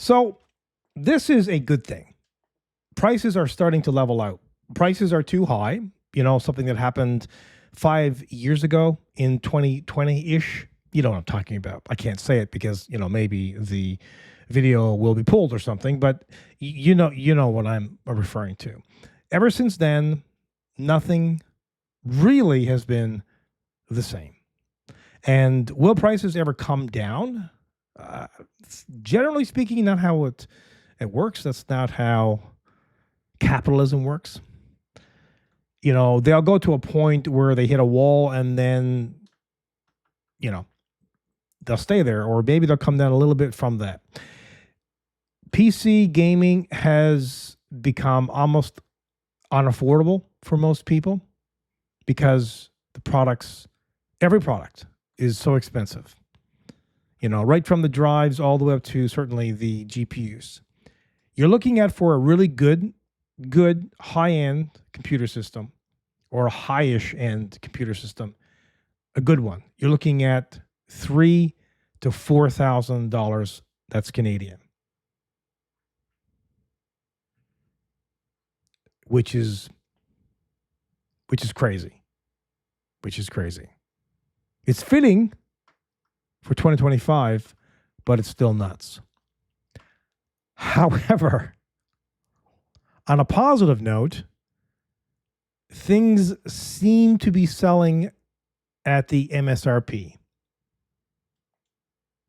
So this is a good thing. Prices are starting to level out. Prices are too high. You know, something that happened 5 years ago in 2020-ish. You know what I'm talking about. I can't say it because, you know, maybe the video will be pulled or something, but you know what I'm referring to. Ever since then, nothing really has been the same. And will prices ever come down? Generally speaking, not how it works. That's not how capitalism works. You know, they'll go to a point where they hit a wall and then, you know, they'll stay there, or maybe they'll come down a little bit from that. PC gaming has become almost unaffordable for most people because the products, every product is so expensive. You know, right from the drives all the way up to certainly the GPUs. You're looking at, for a really good high-end computer system, or a high-ish end computer system, a good one, you're looking at $3,000 to $4,000. That's Canadian, which is crazy. It's fitting for 2025, but it's still nuts. However, on a positive note, things seem to be selling at the MSRP.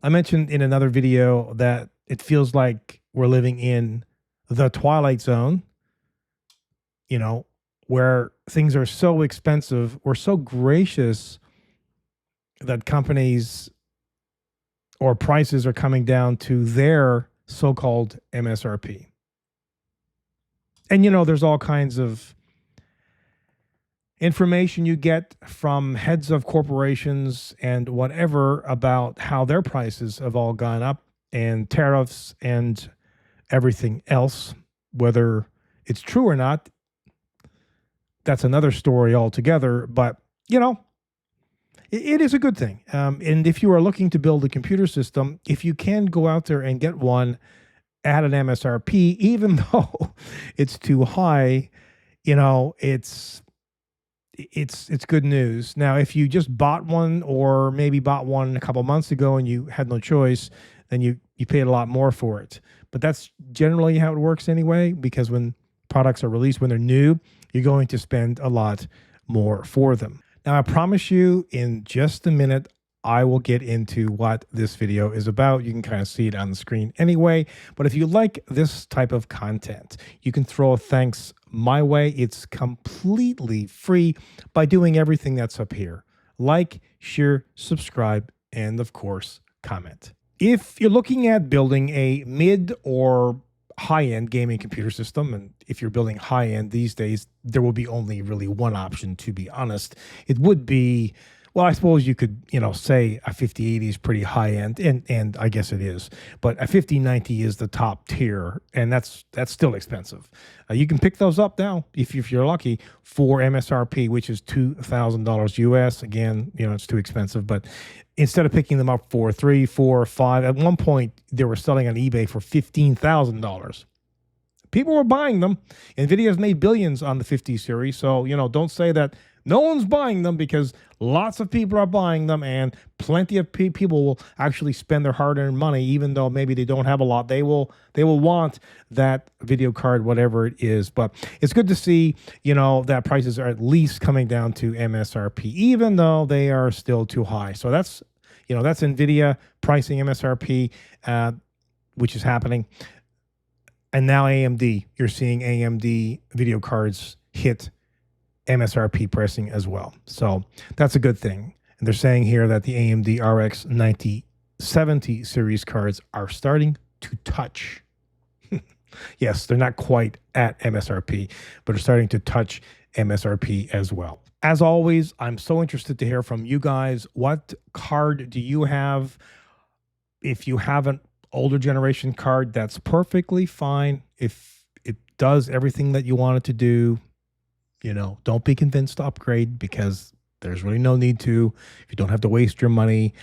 I mentioned in another video that it feels like we're living in the Twilight Zone, you know, where things are so expensive or so gracious that companies or prices are coming down to their so-called MSRP. And, you know, there's all kinds of information you get from heads of corporations and whatever about how their prices have all gone up, and tariffs and everything else. Whether it's true or not, that's another story altogether. But, you know, it is a good thing. And if you are looking to build a computer system, if you can go out there and get one at an MSRP, even though it's too high, you know, it's good news. Now, if you just bought one, or maybe bought one a couple months ago and you had no choice, then you paid a lot more for it. But that's generally how it works anyway, because when products are released, when they're new, you're going to spend a lot more for them. Now, I promise you, in just a minute, I will get into what this video is about. You can kind of see it on the screen anyway. But if you like this type of content, you can throw a thanks my way. It's completely free by doing everything that's up here. Like, share, subscribe, and of course, comment. If you're looking at building a mid or high-end gaming computer system, and if you're building high-end these days, there will be only really one option, to be honest. It would be, well, I suppose you could, you know, say a 5080 is pretty high-end, and I guess it is. But a 5090 is the top tier, and that's still expensive. You can pick those up now, if you're lucky, for MSRP, which is $2,000 US. Again, you know, it's too expensive, but instead of picking them up for $3,000, $4,000, $5,000, at one point they were selling on eBay for $15,000. People were buying them. NVIDIA's made billions on the 50 series, so, you know, don't say that no one's buying them, because lots of people are buying them, and plenty of people will actually spend their hard-earned money, even though maybe they don't have a lot. They will want that video card, whatever it is. But it's good to see, you know, that prices are at least coming down to MSRP, even though they are still too high. So that's, you know, that's NVIDIA pricing MSRP, which is happening. And now AMD, you're seeing AMD video cards hit MSRP pricing as well. So that's a good thing. And they're saying here that the AMD RX 9070 series cards are starting to touch. Yes, they're not quite at MSRP, but are starting to touch MSRP as well. As always, I'm so interested to hear from you guys. What card do you have? If you have an older generation card, that's perfectly fine. If it does everything that you want it to do, you know, don't be convinced to upgrade, because there's really no need to, if you don't have to waste your money.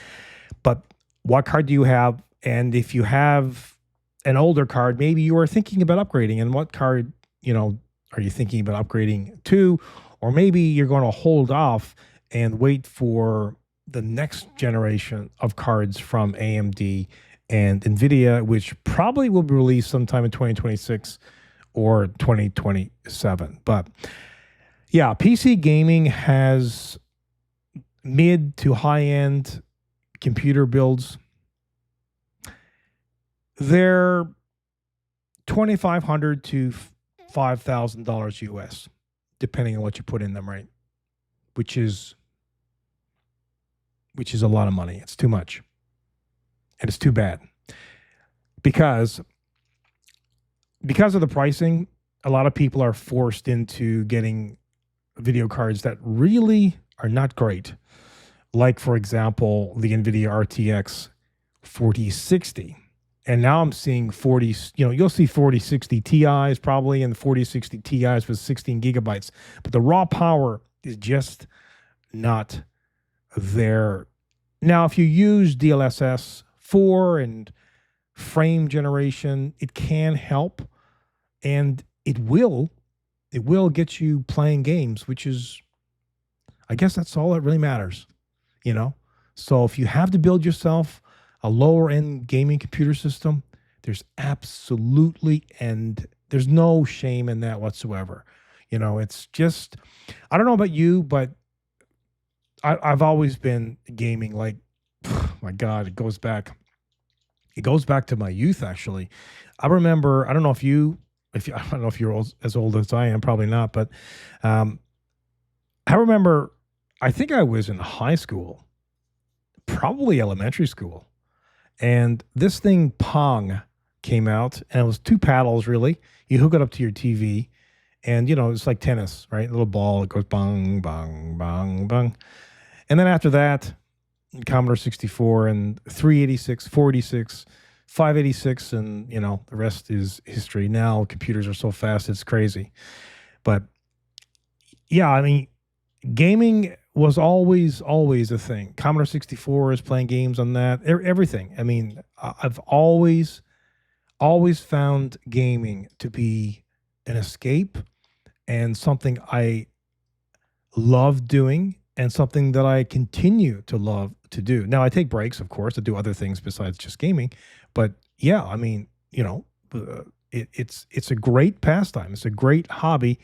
But what card do you have? And if you have an older card, maybe you are thinking about upgrading. And what card, are you thinking about upgrading to? Or maybe you're going to hold off and wait for the next generation of cards from AMD and NVIDIA, which probably will be released sometime in 2026 or 2027. But yeah, PC gaming has mid to high-end computer builds. They're $2,500 to $5,000 US, depending on what you put in them, right? Which is a lot of money. It's too much. And it's too bad. Because of the pricing, a lot of people are forced into getting video cards that really are not great. Like, for example, the NVIDIA RTX 4060. And now I'm seeing you'll see 4060 Ti's probably, and the 4060 Ti's with 16 gigabytes. But the raw power is just not there. Now, if you use DLSS 4 and frame generation, it can help. And it will get you playing games, which is, I guess that's all that really matters, So if you have to build yourself a lower end gaming computer system, there's no shame in that whatsoever. It's just, I don't know about you, but I've always been gaming like, my God, it goes back to my youth, actually. I remember, I don't know if you're as old as I am, probably not, but I remember, I think I was in high school, probably elementary school. And this thing, Pong, came out, and it was two paddles, really. You hook it up to your TV, and, it's like tennis, right? A little ball, it goes bang, bang, bang, bang. And then after that, Commodore 64 and 386, 486, 586, and, the rest is history. Now computers are so fast, it's crazy. But, yeah, I mean, gaming was always a thing. Commodore 64 is playing games on that. Everything. I mean, I've always found gaming to be an escape and something I love doing and something that I continue to love to do. Now, I take breaks, of course, to do other things besides just gaming. But yeah, I mean, it's a great pastime. It's a great hobby.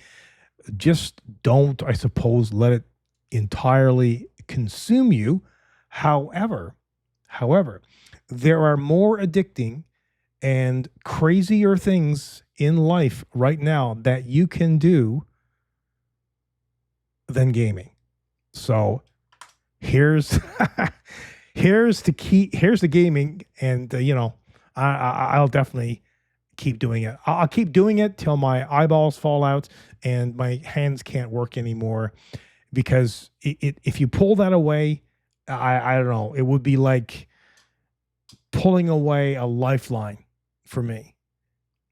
Just don't, I suppose, let it entirely consume you. However, there are more addicting and crazier things in life right now that you can do than gaming. So here's the gaming, and I'll definitely keep doing it. I'll keep doing it till my eyeballs fall out and my hands can't work anymore. Because if you pull that away, I don't know, it would be like pulling away a lifeline for me.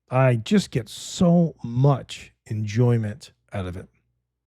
I just get so much enjoyment out of it.